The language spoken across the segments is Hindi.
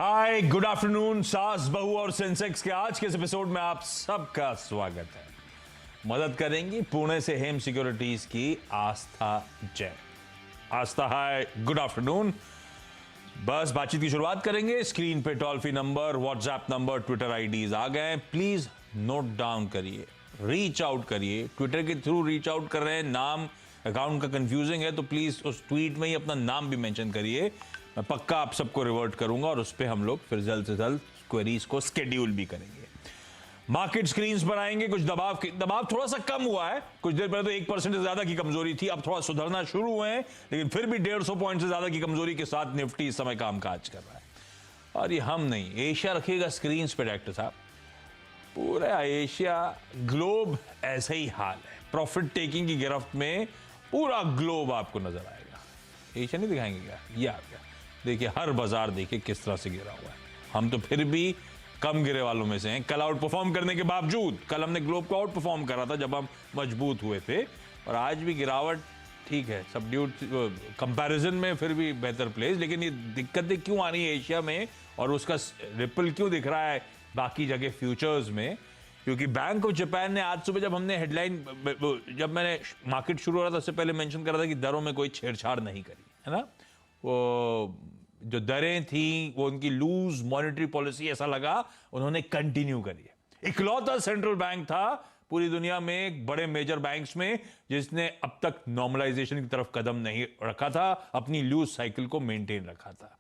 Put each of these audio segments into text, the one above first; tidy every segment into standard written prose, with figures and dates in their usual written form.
हाय, गुड आफ्टरनून। सास बहू और सेंसेक्स के आज के इस एपिसोड में आप सबका स्वागत है। मदद करेंगी पुणे से हेम सिक्योरिटीज की Aastha Jain. Aastha, hi, good afternoon. बस बातचीत की शुरुआत करेंगे। स्क्रीन पे toll free number, WhatsApp number, Twitter IDs आ गए। प्लीज नोट डाउन करिए, रीच आउट करिए। ट्विटर के थ्रू रीच आउट कर रहे हैं, नाम अकाउंट का कंफ्यूजिंग है तो प्लीज उस ट्वीट में ही अपना नाम भी मेंशन करिए। मैं पक्का आप सबको रिवर्ट करूंगा और उस पर हम लोग फिर जल्द से जल्द क्वेरीज को स्केड्यूल भी करेंगे। मार्केट स्क्रीन्स पर आएंगे। कुछ दबाव थोड़ा सा कम हुआ है। कुछ देर पहले तो 1% से ज्यादा की कमजोरी थी, अब थोड़ा सुधरना शुरू हुए हैं, लेकिन फिर भी 150 पॉइंट से ज्यादा की कमजोरी के साथ निफ्टी इस समय कामकाज कर रहा है। और ये हम नहीं, एशिया रखिएगा स्क्रीन पे डायरेक्टर साहब। पूरा एशिया ग्लोब ऐसा ही हाल है। प्रॉफिट टेकिंग की गिरफ्त में पूरा ग्लोब आपको नजर आएगा। एशिया नहीं दिखाएंगे क्या? ये आ गया। देखिए हर बाजार देखिए किस तरह से गिरा हुआ है। हम तो फिर भी कम गिरे वालों में से हैं। कल आउट परफॉर्म करने के बावजूद, कल हमने ग्लोब को आउट परफॉर्म करा था जब हम मजबूत हुए थे, और आज भी गिरावट ठीक है, सबड्यूड कंपैरिजन में फिर भी बेहतर प्लेस। लेकिन ये दिक्कतें क्यों आ रही है एशिया में और उसका रिपल क्यों दिख रहा है बाकी जगह फ्यूचर्स में? क्योंकि बैंक ऑफ जापान ने आज सुबह जब हमने हेडलाइन, जब मैंने मार्केट शुरू हो रहा था उससे पहले मेंशन कर रहा था कि दरों में कोई छेड़छाड़ नहीं करी है ना। वो जो दरें थी वो उनकी लूज मॉनेटरी पॉलिसी ऐसा लगा उन्होंने कंटिन्यू करी है। इकलौता सेंट्रल बैंक था पूरी दुनिया में बड़े मेजर बैंक्स में जिसने अब तक नॉर्मलाइजेशन की तरफ कदम नहीं रखा था, अपनी लूज साइकिल को मेंटेन रखा था।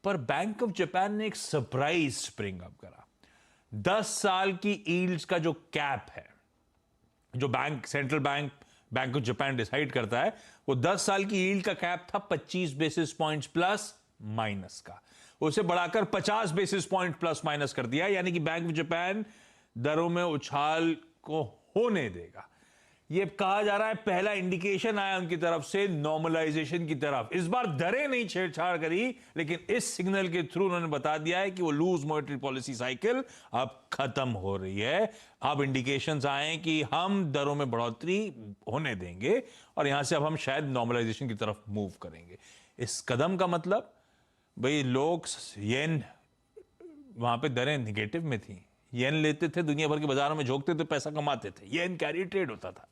पर बैंक ऑफ जापान ने एक सरप्राइज स्प्रिंग अप करा। 10 साल की ईल्ड्स का जो कैप है, जो central bank of Japan decide करता है, वो 10 साल की ईल्ड का कैप था 25 बेसिस पॉइंट्स प्लस माइनस का। उसे बढ़ाकर 50 बेसिस पॉइंट प्लस माइनस कर दिया। यानी कि बैंक ऑफ जापान दरों में उछाल को होने देगा। यह कहा जा रहा है पहला इंडिकेशन आया उनकी तरफ से नॉर्मलाइजेशन की तरफ। इस बार दरें नहीं छेड़छाड़ करी, लेकिन इस सिग्नल के थ्रू उन्होंने बता दिया है कि वो लूज मॉनेटरी पॉलिसी साइकिल अब खत्म हो रही है। अब इंडिकेशंस आए कि हम दरों में बढ़ोतरी होने देंगे और यहां से अब हम शायद नॉर्मलाइजेशन की तरफ मूव करेंगे। इस कदम का मतलब भाई, लोग येन, वहां पे दरें निगेटिव में थी, येन लेते थे, दुनिया भर के बाजारों में झोंकते थे, पैसा कमाते थे, येन कैरी ट्रेड होता था।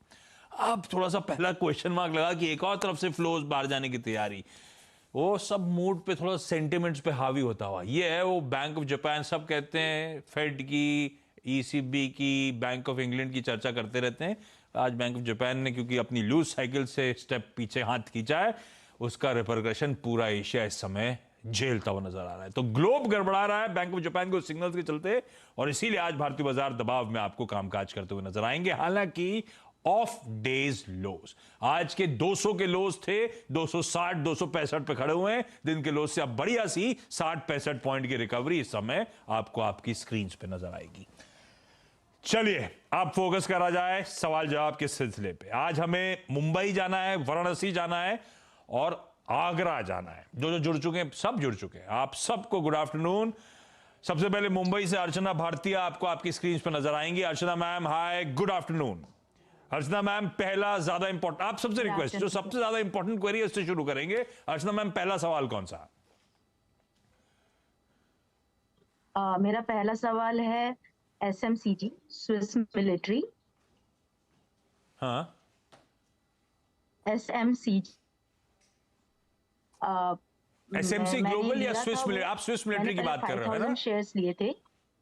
अब थोड़ा सा पहला क्वेश्चन मार्क लगा कि एक और तरफ से फ्लोज बाहर जाने की तैयारी। वो सब मूड पे, थोड़ा सेंटिमेंट्स पे हावी होता हुआ ये है। वो बैंक ऑफ जापान, सब कहते हैं फेड की, ईसीबी की, बैंक ऑफ इंग्लैंड की चर्चा करते रहते हैं। आज बैंक ऑफ जापान ने क्योंकि अपनी लूज साइकिल से स्टेप पीछे हाथ खींचा है, उसका रिपरकशन पूरा एशिया इस समय झेलता हुआ नजर आ रहा है। तो ग्लोब गड़बड़ा रहा है बैंक ऑफ जापान को सिग्नल्स के चलते, और इसीलिए आज भारतीय बाजार दबाव में आपको कामकाज करते हुए नजर आएंगे। हालांकि ऑफ डेज लोज, आज के 200 के लोज थे 260 265 पे खड़े हुए हैं। दिन के लोज से अब बढ़िया सी 60-65 पॉइंट की रिकवरी इस समय आपको आपकी स्क्रीन पे नजर आएगी। चलिए अब फोकस करा जाए सवाल जवाब के सिलसिले पे। आज हमें मुंबई जाना है, वाराणसी जाना है और आगरा जाना है। जो जुड़ चुके हैं सब जुड़ चुके हैं। आप सबको गुड आफ्टरनून। सबसे पहले मुंबई से अर्चना भारतीय आपको आपकी स्क्रीन पर नजर आएंगी। अर्चना मैम, हाय, गुड आफ्टरनून। अर्चना मैम, पहला ज्यादा इंपॉर्टेंट, आप सबसे रिक्वेस्ट, जो सबसे ज्यादा इंपॉर्टेंट क्वेरी है उससे शुरू करेंगे। अर्चना मैम, पहला सवाल कौन सा? मेरा पहला सवाल है एसएमसीजी, स्विस मिलिट्री। हाँ, एसएमसीजी, एसएमसी ग्लोबल या स्विस मिलिट्री? आप स्विस मिलिट्री की बात कर रहे हो ना? शेयर्स लिए थे,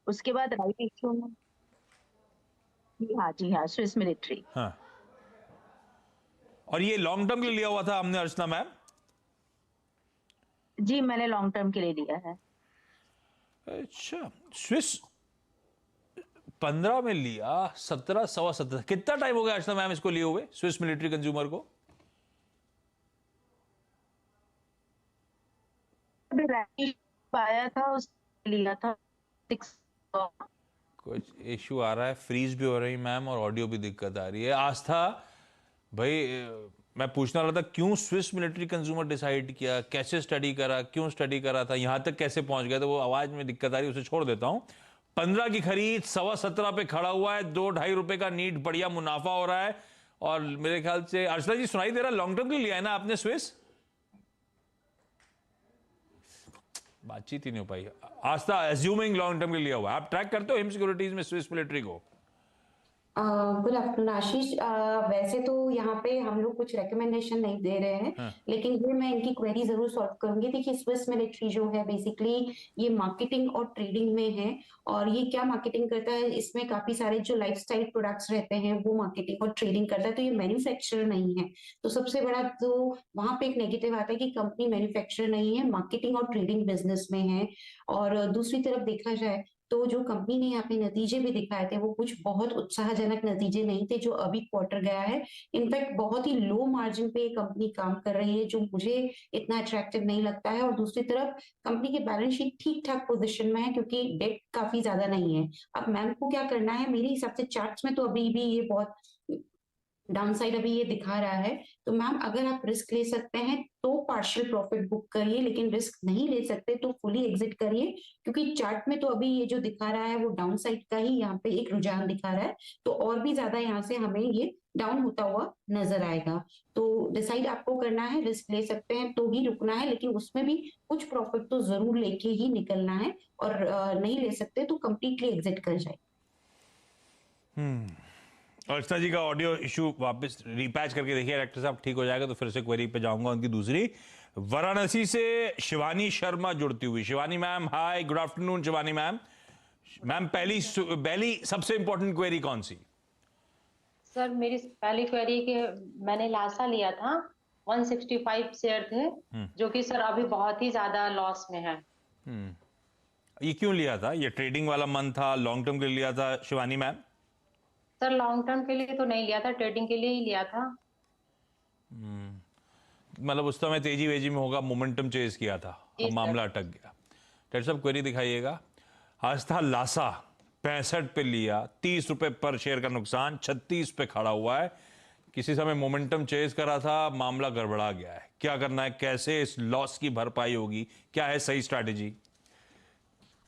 उसके बाद राइट इश्यू में। जी हाँ, स्विस मिलिट्री। हाँ, और ये लॉन्ग टर्म के लिए लिया हुआ था हमने अर्चना मैम? जी, मैंने लॉन्ग टर्म के लिए लिया है। अच्छा, स्विस 15 में लिया, 17 सवा 17, कितना टाइम हो गया अर्चना मैम इसको लिए हुए, स्विस मिलिट्री कंज्यूमर को? पाया था, लिया था। कुछ इश्यू आ रहा है, फ्रीज भी हो रही मैम और ऑडियो भी दिक्कत आ रही है। आस्था भाई, मैं पूछना रहा था क्यों स्विस मिलिट्री कंज्यूमर डिसाइड किया, कैसे स्टडी करा, क्यों स्टडी करा था, यहां तक कैसे पहुंच गया? तो वो आवाज में दिक्कत आ रही है, उसे छोड़ देता हूं। 15 की खरीद, 17.25 पे खड़ा हुआ है, 2-2.5 रुपए का नीट, बढ़िया मुनाफा हो रहा है। और मेरे ख्याल से अर्चना जी सुनाई दे रहा है, लॉन्ग टर्म के लिए लिया है ना आपने स्विस? बातचीत ही नहीं हो पाई। आस्था एज्यूमिंग लॉन्ग टर्म के लिए लिया हुआ है, आप ट्रैक करते हो हिम सिक्योरिटीज में स्विस मिलिट्री को? गुड आफ्टरनून आशीष। वैसे तो यहाँ पे हम लोग कुछ रिकमेंडेशन नहीं दे रहे हैं, हाँ। लेकिन ये मैं इनकी क्वेरी जरूर सॉल्व करूंगी। देखिए, स्विस मिलिट्री जो है बेसिकली ये मार्केटिंग और ट्रेडिंग में है। और ये क्या मार्केटिंग करता है, इसमें काफी सारे जो लाइफस्टाइल प्रोडक्ट्स रहते हैं वो मार्केटिंग और ट्रेडिंग करता है। तो ये मैन्युफैक्चरर नहीं है। तो सबसे बड़ा तो वहां पे एक नेगेटिव आता है कि कंपनी मैन्युफैक्चरर नहीं है, मार्केटिंग और ट्रेडिंग बिजनेस में है। और दूसरी तरफ देखा जाए तो जो कंपनी ने यहाँ पे नतीजे भी दिखाए थे वो कुछ बहुत उत्साहजनक नतीजे नहीं थे जो अभी क्वार्टर गया है। इनफैक्ट बहुत ही लो मार्जिन पे ये कंपनी काम कर रही है, जो मुझे इतना अट्रैक्टिव नहीं लगता है। और दूसरी तरफ कंपनी की बैलेंस शीट ठीक ठाक पोजीशन में है, क्योंकि डेट काफी ज्यादा नहीं है। अब मैम को क्या करना है, मेरे हिसाब से चार्ट्स में तो अभी भी ये बहुत डाउनसाइड अभी ये दिखा रहा है। तो मैम अगर आप रिस्क ले सकते हैं तो पार्शियल प्रॉफिट बुक करिए, लेकिन रिस्क नहीं ले सकते तो फुली एग्जिट करिए, क्योंकि चार्ट में तो अभी ये जो दिखा रहा है वो डाउनसाइड का ही यहाँ पे एक रुझान दिखा रहा है। तो और भी ज्यादा यहाँ से हमें ये डाउन होता हुआ नजर आएगा। तो डिसाइड आपको करना है, रिस्क ले सकते हैं तो ही रुकना है, लेकिन उसमें भी कुछ प्रॉफिट तो जरूर लेके ही निकलना है। और नहीं ले सकते तो कंप्लीटली एग्जिट कर जाए। अर्चना जी का ऑडियो इशू वापस रीपैच करके देखिए डायरेक्टर साहब, ठीक हो जाएगा तो फिर से क्वेरी पे जाऊंगा उनकी दूसरी। वाराणसी से शिवानी शर्मा जुड़ती हुई। Shivani ma'am hi, good afternoon Shivani ma'am. Ma'am पहली सबसे इंपॉर्टेंट क्वेरी कौन सी? सर मेरी पहली क्वेरी कि मैंने लासा लिया था, 165 शेयर थे, जो कि सर अभी बहुत ही ज्यादा लॉस में है। ये क्यों लिया था? ये ट्रेडिंग वाला मन था, लॉन्ग टर्म के लिए लिया था Shivani ma'am? Sir long term के लिए तो नहीं लिया था, ट्रेडिंग के लिए ही लिया था। मतलब उस समय तेजी वेजी में होगा, मोमेंटम चेज किया था, जी अब सर। मामला अटक गया। डॉक्टर साहब क्वेरी दिखाइएगा। आस्था लासा 65 पे लिया, 30 रुपए पर शेयर का नुकसान, 36 पे खड़ा हुआ है। किसी समय मोमेंटम चेज करा था, मामला गड़बड़ा गया है। क्या करना है, कैसे इस लॉस की भरपाई होगी, क्या है सही स्ट्रैटेजी?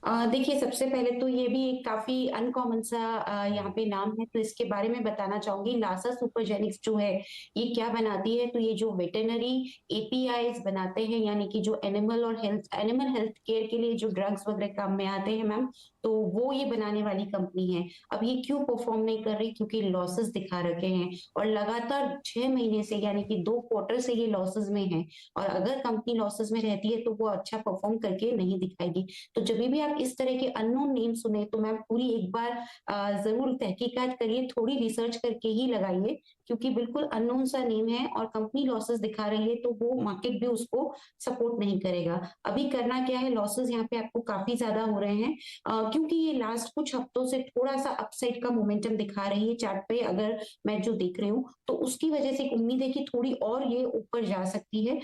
देखिए, सबसे पहले तो ये भी एक काफी अनकॉमन सा यहाँ पे नाम है, तो इसके बारे में बताना चाहूंगी। लासा सुपरजेनिक्स जो है ये क्या बनाती है, तो ये जो वेटेनरी एपीआईज बनाते हैं, यानी कि जो एनिमल हेल्थ केयर के लिए जो ड्रग्स वगैरह काम में आते हैं मैम, तो वो ये बनाने वाली कंपनी है। अब ये क्यों परफॉर्म नहीं कर रही, क्योंकि लॉसेस दिखा रखे हैं और लगातार 6 महीने से यानी कि 2 क्वार्टर से ये लॉसेस में है। और अगर कंपनी लॉसेस में रहती है तो वो अच्छा परफॉर्म करके नहीं दिखाएगी। तो जब भी आप इस तरह के अननोन नेम सुने तो मैम पूरी एक बार जरूर तहकीकात करिए, थोड़ी रिसर्च करके ही लगाइए, क्योंकि बिल्कुल अननोन सा नेम है और कंपनी लॉसेस दिखा रही है तो वो मार्केट भी उसको सपोर्ट नहीं करेगा। अभी करना क्या है, लॉसेस यहाँ पे आपको काफी ज्यादा हो रहे हैं, क्योंकि ये लास्ट कुछ हफ्तों से थोड़ा सा अपसाइड का मोमेंटम दिखा रही है चार्ट पे, अगर मैं जो देख रही हूँ तो उसकी वजह से एक उम्मीद है कि थोड़ी और ये ऊपर जा सकती है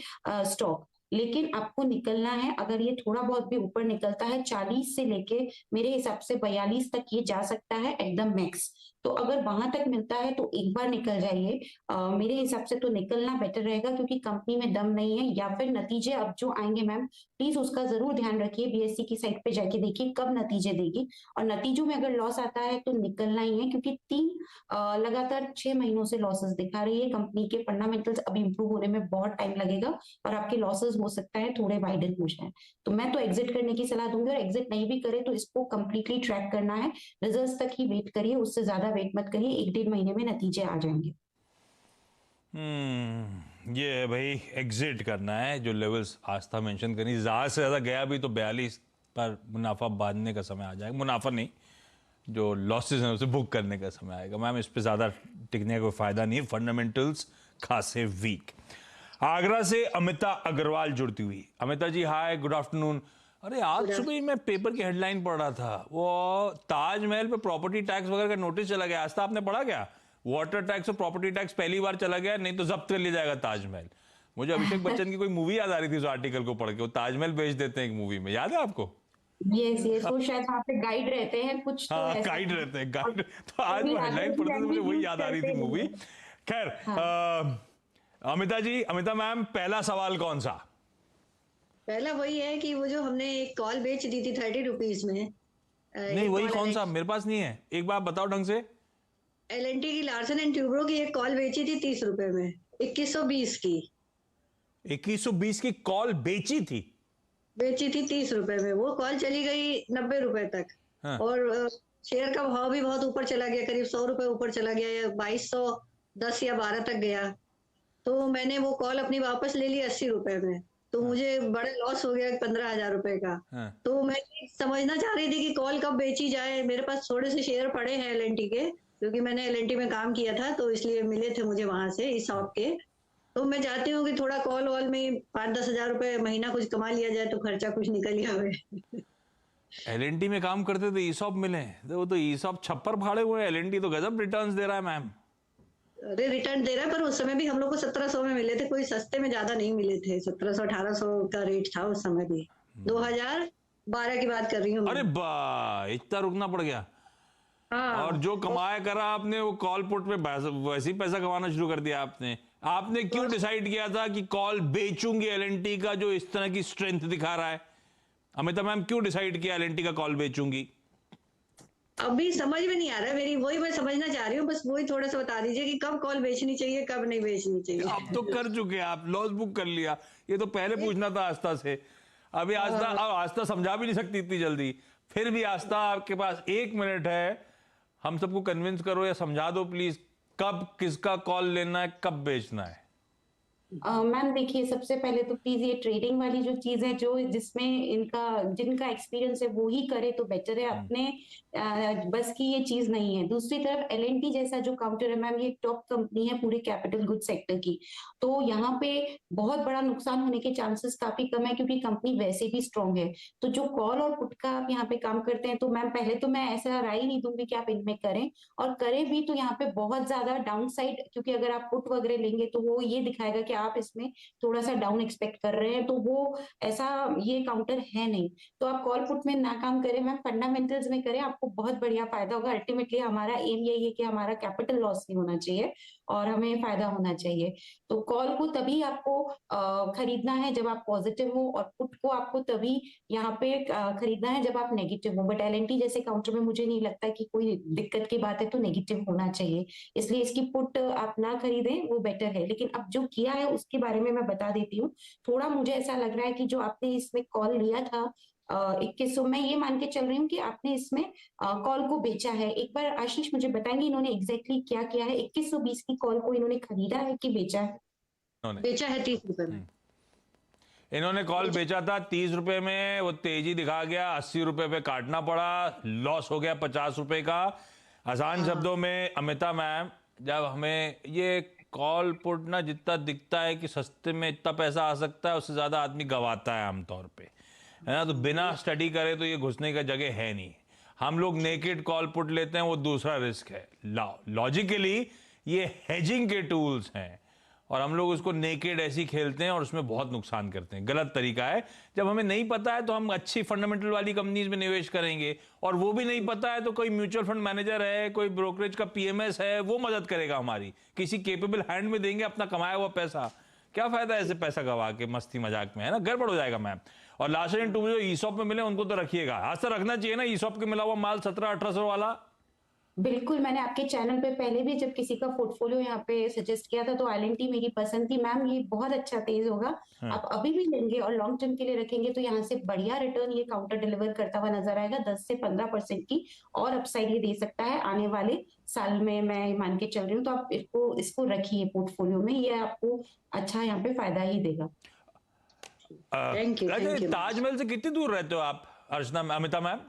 स्टॉक। लेकिन आपको निकलना है, अगर ये थोड़ा बहुत भी ऊपर निकलता है 40 से लेके मेरे हिसाब से 42 तक ये जा सकता है एकदम मैक्स। तो अगर वहां तक मिलता है तो एक बार निकल जाइए। मेरे हिसाब से तो निकलना बेटर रहेगा, क्योंकि कंपनी में दम नहीं है। या फिर नतीजे अब जो आएंगे मैम, प्लीज उसका जरूर ध्यान रखिए, बीएससी की साइट पे जाके देखिए कब नतीजे देगी, और नतीजों में अगर लॉस आता है तो निकलना ही है, क्योंकि लगातार 6 महीनों से लॉसेस दिखा रही है कंपनी के। फंडामेंटल्स अभी इंप्रूव होने में बहुत टाइम लगेगा और आपके लॉसेस हो सकता है थोड़े वाइडन हो जाए। तो मैं तो एग्जिट करने की सलाह दूंगी, और एग्जिट नहीं भी करे तो इसको कंप्लीटली ट्रैक करना है, रिजल्ट्स तक ही वेट करिए, उससे ज्यादा वेट मत करिए, 1-1.5 महीने में नतीजे आ जाएंगे। ये है भाई, एग्जिट करना है। जो लेवल्स आस्था मेंशन करी, ज़्यादा से ज़्यादा गया भी तो 42 पर मुनाफा बांधने का समय आ जाएगा। मुनाफा नहीं, जो लॉसेस हैं उसे बुक करने का समय आएगा। मैम इस पे ज़्यादा टिकने का कोई फ़ायदा नहीं है, फंडामेंटल्स खासे वीक। आगरा से अमिता अग्रवाल जुड़ती हुई। अमिता जी हाय, गुड आफ्टरनून। अरे आज सुबह ही मैं पेपर की हेडलाइन पढ़ रहा था, वो ताजमहल पे प्रॉपर्टी टैक्स वगैरह का नोटिस चला गया। आस्था आपने पढ़ा क्या? वाटर टैक्स और प्रॉपर्टी टैक्स पहली बार चला गया, नहीं तो जब्त कर लिया जाएगा ताजमहल। मुझे अभिषेक बच्चन की कोई मूवी याद आ रही थी उस आर्टिकल को पढ़ के, वो ताजमहल बेच देते हैं एक मूवी में, याद है आपको? यस वो शायद वहाँ पे गाइड रहते हैं कुछ, तो हाँ ऐसा गाइड रहते हैं, गाइड। तो आज अभी वो हेडलाइन आगे पढ़ते थे, मुझे वही यूज याद आ रही थी करते मूवी। हैं। खैर हाँ। अमिता जी, अमिता मैम, पहला सवाल कौन सा? पहला वही है कि वो जो हमने एक कॉल बेच दी थी 30 रुपीज में। नहीं वही कौन सा, मेरे पास नहीं है, एक बार बताओ ढंग से। एलएनटी की लार्सन एंड ट्यूब्रो की एक कॉल बेची थी 30 रुपए में, 2120 की। 2120 की कॉल बेची थी? बेची थी 30 रुपए में, वो कॉल चली गई 90 रुपए तक। हाँ। और शेयर का भाव भी बहुत ऊपर चला गया, करीब 100 रुपए ऊपर चला गया, या 2210 या 12 तक गया। तो मैंने वो कॉल अपनी वापस ले ली 80 रुपए में। तो मुझे बड़ा लॉस हो गया 15,000 रुपए का। हाँ। तो मैं ये समझना चाह रही थी कि कॉल कब बेची जाए। मेरे पास थोड़े से शेयर पड़े हैं एलएनटी के, क्योंकि मैंने एलएनटी में काम किया था, तो इसलिए मिले थे मुझे वहां से इस शॉप के। तो मैं चाहती हूँ कि थोड़ा कॉल वॉल में 5-10 हजार रुपए महीना कुछ कमा लिया जाए, तो खर्चा कुछ निकल ही आवे। एलएनटी में काम करते थे, ईसॉप मिले, तो वो तो ईसॉप छप्पर फाड़े हुए हैं। एलएनटी तो गजब रिटर्न्स दे रहा है मैम। अरे रिटर्न दे रहा है, पर उस समय भी हम लोग को 1700 में मिले थे, कोई सस्ते में ज्यादा नहीं मिले थे। 1700-1800 का रेट था उस समय भी। 2012 की बात कर रही हूँ मैं। अरे बा, इतना रुकना पड़ गया। हाँ। और जो कमाया करा आपने, वो कॉल पुट पे वैसे ही पैसा कमाना शुरू कर दिया आपने। आपने क्यों डिसाइड किया था कि कॉल बेचूंगी एलएनटी का, जो इस तरह की स्ट्रेंथ दिखा रहा है? अमिता मैम, क्यों डिसाइड किया एलएनटी का कॉल बेचूंगी? अभी समझ में नहीं आ रहा है मेरी, वही मैं समझना चाह रही हूँ। बस वही थोड़ा सा बता दीजिए कि कब कॉल बेचनी चाहिए, कब नहीं बेचनी चाहिए। आप तो कर चुके हैं, आप लॉस बुक कर लिया। ये तो पहले पूछना था आस्था से। अभी आस्था समझा भी नहीं सकती इतनी जल्दी। फिर भी आस्था, आपके पास 1 मिनट है, हम सबको कन्विंस करो या समझा दो प्लीज, कब किसका कॉल लेना है, कब बेचना है। मैम देखिए, सबसे पहले तो प्लीज ये ट्रेडिंग वाली जो चीज है, जो जिसमें जिनका एक्सपीरियंस है वो ही करे तो बेटर है। अपने बस की ये चीज नहीं है। दूसरी तरफ एलएनटी जैसा जो काउंटर है मैम, ये टॉप कंपनी है पूरे कैपिटल गुड सेक्टर की। तो यहाँ पे बहुत बड़ा नुकसान होने के चांसेस काफी कम है, क्योंकि कंपनी वैसे भी स्ट्रांग है। तो जो कॉल और पुट का आप यहाँ पे काम करते हैं, तो मैम पहले तो मैं ऐसा राय नहीं दूंगी कि आप इनमें करें, और करें भी तो यहाँ पे बहुत ज्यादा डाउन साइड, क्योंकि अगर आप पुट वगैरह लेंगे तो वो ये दिखाएगा कि आप इसमें थोड़ा सा डाउन एक्सपेक्ट कर रहे हैं, तो वो ऐसा ये काउंटर है नहीं। तो आप कॉल पुट में ना काम करें मैम, फंडामेंटल्स में करें, आपको बहुत बढ़िया फायदा होगा। अल्टीमेटली हमारा एम यही है कि हमारा कैपिटल लॉस नहीं होना चाहिए और हमें फायदा होना चाहिए। तो कॉल को तभी आपको खरीदना है जब आप पॉजिटिव हो, और पुट को आपको तभी यहाँ पे खरीदना है जब आप नेगेटिव हो। बट एलएनटी जैसे काउंटर में मुझे नहीं लगता कि कोई दिक्कत की बात है, तो नेगेटिव होना चाहिए, इसलिए इसकी पुट आप ना खरीदें, वो बेटर है। लेकिन अब जो किया है उसके बारे में मैं बता देती हूँ। थोड़ा मुझे ऐसा लग रहा है कि जो आपने इसमें कॉल लिया था 2100, मैं ये मान के चल रही हूँ कि आपने इसमें कॉल को बेचा है। एक बार आशीष मुझे बताएंगे इन्होंने एग्जैक्टली क्या किया है? 2120 की कॉल को इन्होंने खरीदा है कि बेचा है? बेचा है 30 रुपए में। इन्होंने कॉल बेचा था 30 रुपए में, वो तेजी दिखा गया, 80 रुपए पे काटना पड़ा, लॉस हो गया 50 रुपए का। आसान शब्दों में अमिता मैम, जब हमें ये कॉल पुट ना जितना दिखता है कि सस्ते में इतना पैसा आ सकता है, उससे ज्यादा आदमी गवाता है आमतौर पे, है ना। तो बिना स्टडी करे तो ये घुसने का जगह है नहीं। हम लोग नेकेड कॉल पुट लेते हैं, वो दूसरा रिस्क है। लॉजिकली ये हेजिंग के टूल्स हैं, और हम लोग उसको नेकेड ऐसी खेलते हैं और उसमें बहुत नुकसान करते हैं। गलत तरीका है। जब हमें नहीं पता है तो हम अच्छी फंडामेंटल वाली कंपनीज में निवेश करेंगे, और वो भी नहीं पता है तो कोई म्यूचुअल फंड मैनेजर है, कोई ब्रोकरेज का पीएमएस है, वो मदद करेगा हमारी। किसी केपेबल हैंड में देंगे अपना कमाया हुआ पैसा। क्या फायदा ऐसे पैसा गवा के मस्ती मजाक में, है ना। गड़बड़ हो जाएगा मैम। और लास्ट एंड टू जो ईसॉप में मिले उनको तो रखिएगा, आज तक रखना चाहिए ना। ईसॉप के मिला हुआ माल 1700-1800 वाला। बिल्कुल, मैंने आपके चैनल पे पहले भी जब किसी का पोर्टफोलियो यहाँ पे सजेस्ट किया था तो एलएनटी मेरी पसंद थी। मैम ये बहुत अच्छा तेज होगा, आप अभी भी लेंगे और लॉन्ग टर्म के लिए रखेंगे तो यहाँ से बढ़िया रिटर्न ये काउंटर डिलीवर करता हुआ नजर आएगा। 10 से 15% की और अपसाइड ये दे सकता है आने वाले साल में, मैं मान के चल रही हूँ। तो आप इसको रखिए पोर्टफोलियो में, ये आपको अच्छा यहाँ पे फायदा ही देगा। Thank you. ताजमहल से कितनी दूर रहते हो आप अर्चना, अमिता मैम?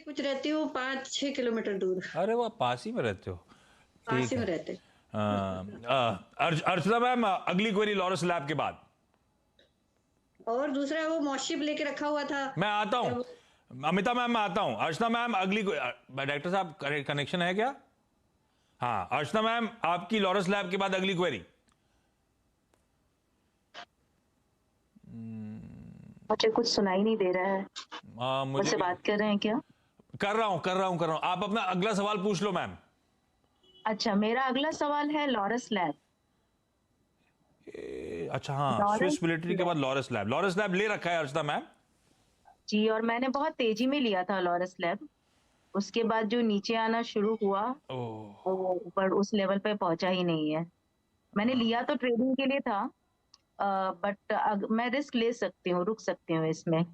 कुछ रहती हूँ 5-6 किलोमीटर दूर। अरे वाह, पास ही में रहते हो। पास ही में रहते। अर्चना मैम, अगली क्वेरी लॉरेंस लैब के बाद। और दूसरा वो मॉशिप लेके रखा हुआ था। मैं आता हूँ अमिता मैम, मैं आता हूँ। अर्चना मैम अगली, डायरेक्टर साहब कनेक्शन है क्या? हाँ अर्चना मैम, आपकी लॉरेंस लैब के बाद अगली क्वेरी। मुझे कुछ सुनाई नहीं दे रहा है। मुझसे बात कर रहे हैं क्या? कर रहा हूं। आप अपना अगला सवाल पूछ लो मैम। अच्छा, मेरा अगला सवाल है लॉरेंस लैब। अच्छा हाँ, स्विस मिलिट्री के बाद लॉरेंस लैब ले रखा है अर्चना मैम जी। और मैंने बहुत तेजी में लिया था लॉरेंस लैब, उसके बाद जो नीचे आना शुरू हुआ वो ऊपर उस लेवल पे पहुंचा ही नहीं है। मैंने लिया तो ट्रेडिंग के लिए था, बट मैं रिस्क ले सकती हूँ, रुक सकती हूँ इसमें।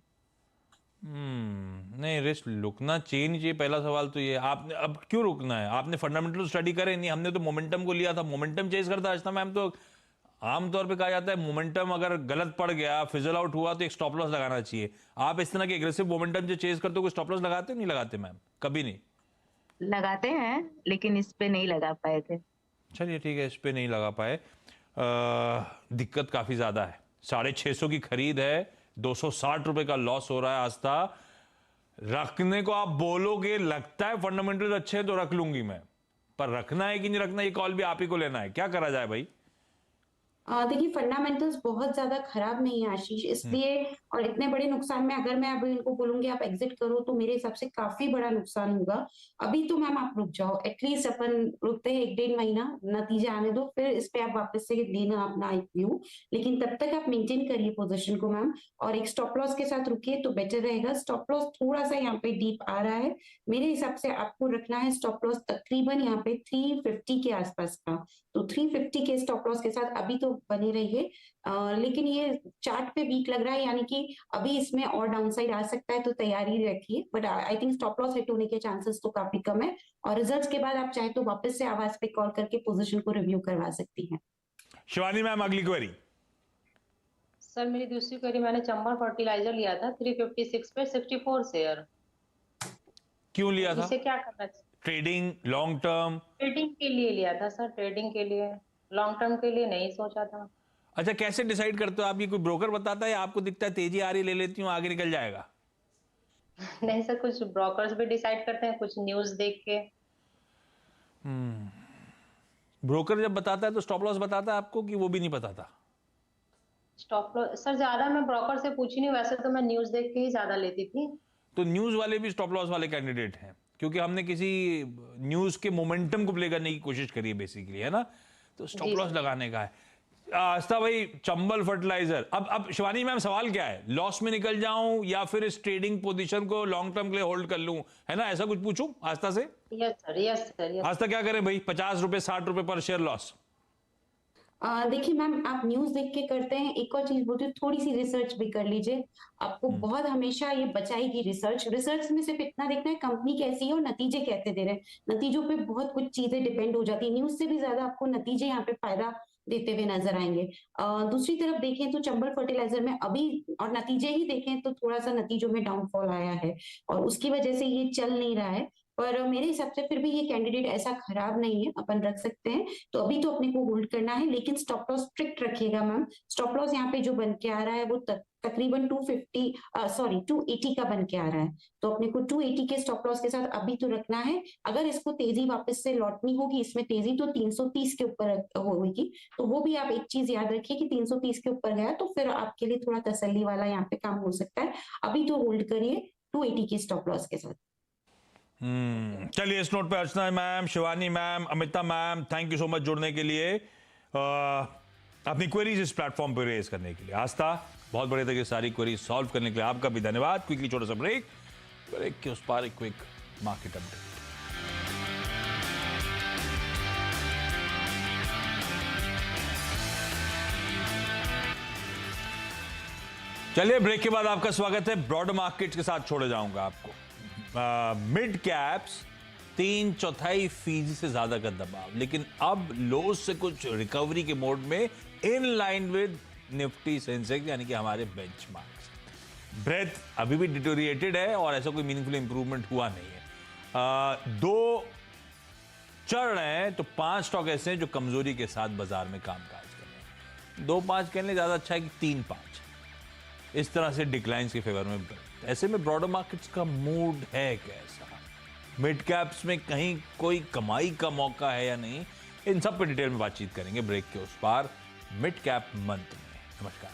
नहीं, रिस्क रुकना चाहिए नहीं चाहिए, पहला सवाल तो ये। आपने अब क्यों रुकना है? आपने फंडामेंटल स्टडी करे नहीं? हमने तो मोमेंटम को लिया था, मोमेंटम चेज करता आस्था मैम। तो आमतौर पे कहा जाता है मोमेंटम अगर गलत पड़ गया, फिजल आउट हुआ, तो एक स्टॉप लॉस लगाना चाहिए। आप इस तरह के एग्रेसिव मोमेंटम जो चेज करते हो, कोई स्टॉप लॉस लगाते हो नहीं लगाते मैम? कभी नहीं? लगाते हैं लेकिन इस पे नहीं लगा पाए थे। चलिए ठीक है, इस पे नहीं लगा पाए। दिक्कत काफी ज्यादा है। 650 की खरीद है, 260 रुपए का लॉस हो रहा है आस्था। रखने को आप बोलोगे, लगता है फंडामेंटल अच्छे हैं तो रख लूंगी मैं, पर रखना है कि नहीं रखना, ये कॉल भी आप ही को लेना है। क्या करा जाए भाई? देखिए फंडामेंटल्स बहुत ज्यादा खराब नहीं है आशीष, इसलिए और इतने बड़े नुकसान में अगर मैं अभी इनको बोलूंगी आप एग्जिट करो तो मेरे हिसाब से काफी बड़ा नुकसान होगा। अभी तो मैम आप रुक जाओ, एटलीस्ट अपन रुकते हैं 1-1.5 महीना, नतीजा आने दो, फिर इस पे आप वापस से लेना अपना व्यू। लेकिन तब तक आप मेंटेन करिए पोजीशन को मैम, और एक स्टॉप लॉस के साथ रुकिए तो बेटर रहेगा। स्टॉप लॉस थोड़ा सा यहाँ पे डीप आ रहा है, मेरे हिसाब से आपको रखना है स्टॉप लॉस तकरीबन यहाँ पे 350 के आसपास का। तो 350 के स्टॉप लॉस के साथ अभी तो बने रहिए। लेकिन ये चार्ट पे वीक लग रहा है, यानी कि अभी इसमें और डाउनसाइड आ सकता है, तो तैयारी रखिए। But I think stop loss hit होने के चांसेस तो काफी कम है, और रिजल्ट्स के बाद आप चाहे तो वापस से आवाज पे कॉल करके पोजीशन को रिव्यू करवा सकती हैं। शिवानी मैम, अगली क्वेरी। सर मेरी दूसरी क्वेरी, मैंने चंबल फर्टिलाइजर लिया था 356 पे 64 शेयर। क्यों लिया था? इसे क्या करना चाहिए? Trading, long term? ट्रेडिंग के लिए लिया था सर, ट्रेडिंग के लिए, लॉन्ग टर्म के लिए नहीं सोचा था। अच्छा, कैसे डिसाइड करते हो आप? ये कोई ब्रोकर बताता है या आपको दिखता है तेजी आ रही, ले लेती हूँ, आगे निकल जाएगा? नहीं सर, कुछ ब्रोकर्स भी डिसाइड करते हैं, कुछ न्यूज देख के। ब्रोकर जब बताता है तो स्टॉप लॉस बताता है आपको कि वो भी नहीं बताता? स्टॉप लॉस सर ज्यादा मैं ब्रोकर से पूछी नहीं, वैसे तो मैं न्यूज देख के ही ज्यादा लेती थी। तो न्यूज वाले भी स्टॉप लॉस वाले कैंडिडेट हैं, क्योंकि हमने किसी न्यूज के मोमेंटम को प्ले करने की कोशिश करी है बेसिकली, है ना? तो स्टॉप लॉस लगाने का है। आस्था भाई, चंबल फर्टिलाइजर, अब शिवानी मैम सवाल क्या है? लॉस में निकल जाऊं या फिर इस ट्रेडिंग पोजीशन को लॉन्ग टर्म के लिए होल्ड कर लूं, है ना? ऐसा कुछ पूछूं आस्था से? Yes sir, yes sir, yes. Aastha क्या करें भाई? 50 रुपए 60 रुपए पर शेयर लॉस? देखिए मैम, आप न्यूज देख के करते हैं, एक और चीज बोलती हूँ, थोड़ी सी रिसर्च भी कर लीजिए। आपको बहुत हमेशा ये बचाएगी रिसर्च। रिसर्च में सिर्फ इतना देखना है कंपनी कैसी है और नतीजे कैसे दे रहे हैं। नतीजों पे बहुत कुछ चीजें डिपेंड हो जाती है, न्यूज से भी ज्यादा आपको नतीजे यहाँ पे फायदा देते हुए नजर आएंगे। दूसरी तरफ देखें तो चंबल फर्टिलाइजर में अभी और नतीजे ही देखें तो थोड़ा सा नतीजों में डाउनफॉल आया है, और उसकी वजह से ये चल नहीं रहा है। पर मेरे हिसाब से फिर भी ये कैंडिडेट ऐसा खराब नहीं है, अपन रख सकते हैं। तो अभी तो अपने को होल्ड करना है, लेकिन स्टॉप लॉस स्ट्रिक्ट रखिएगा मैम। स्टॉप लॉस यहाँ पे जो बन के आ रहा है वो तकरीबन 280 का बन के आ रहा है। तो अपने को 280 के स्टॉप लॉस के साथ अभी तो रखना है। अगर इसको तेजी वापस से लौटनी होगी, इसमें तेजी तो 330 के ऊपर होगी, तो वो भी आप एक चीज याद रखिए कि 330 के ऊपर गया तो फिर आपके लिए थोड़ा तसल्ली वाला यहाँ पे काम हो सकता है। अभी तो होल्ड करिए 280 के स्टॉप लॉस के साथ। चलिए, इस नोट पे Archana ma'am, Shivani ma'am, Amita ma'am, thank you so much जुड़ने के लिए, अपनी क्वेरीज इस प्लेटफॉर्म पर रेज करने के लिए। आस्था, बहुत बड़े तरीके से सारी क्वेरीज सॉल्व करने के लिए आपका भी धन्यवाद। क्विकली छोटा सा ब्रेक के उस पार एक क्विक मार्केट अपडेट। चलिए, ब्रेक के बाद आपका स्वागत है। ब्रॉडर मार्केट के साथ छोड़े जाऊंगा आपको। मिड कैप्स 3/4% से ज्यादा का दबाव, लेकिन अब लोज से कुछ रिकवरी के मोड में, in line with Nifty Sensex, यानी कि हमारे बेंचमार्क्स। ब्रेथ अभी भी डिटोरिएटेड है और ऐसा कोई मीनिंगफुल इंप्रूवमेंट हुआ नहीं है। 2 चढ़ रहे हैं तो 5 स्टॉक ऐसे हैं जो कमजोरी के साथ बाजार में कामकाज कर रहे हैं। 2-5 कहने ज्यादा अच्छा है कि 3-5 इस तरह से डिक्लाइंस के फेवर में। ऐसे में ब्रॉडर मार्केट्स का मूड है कैसा? मिड कैप्स में कहीं कोई कमाई का मौका है या नहीं? इन सब पे डिटेल में बातचीत करेंगे ब्रेक के उस पार, मिड कैप मंथ में। नमस्कार।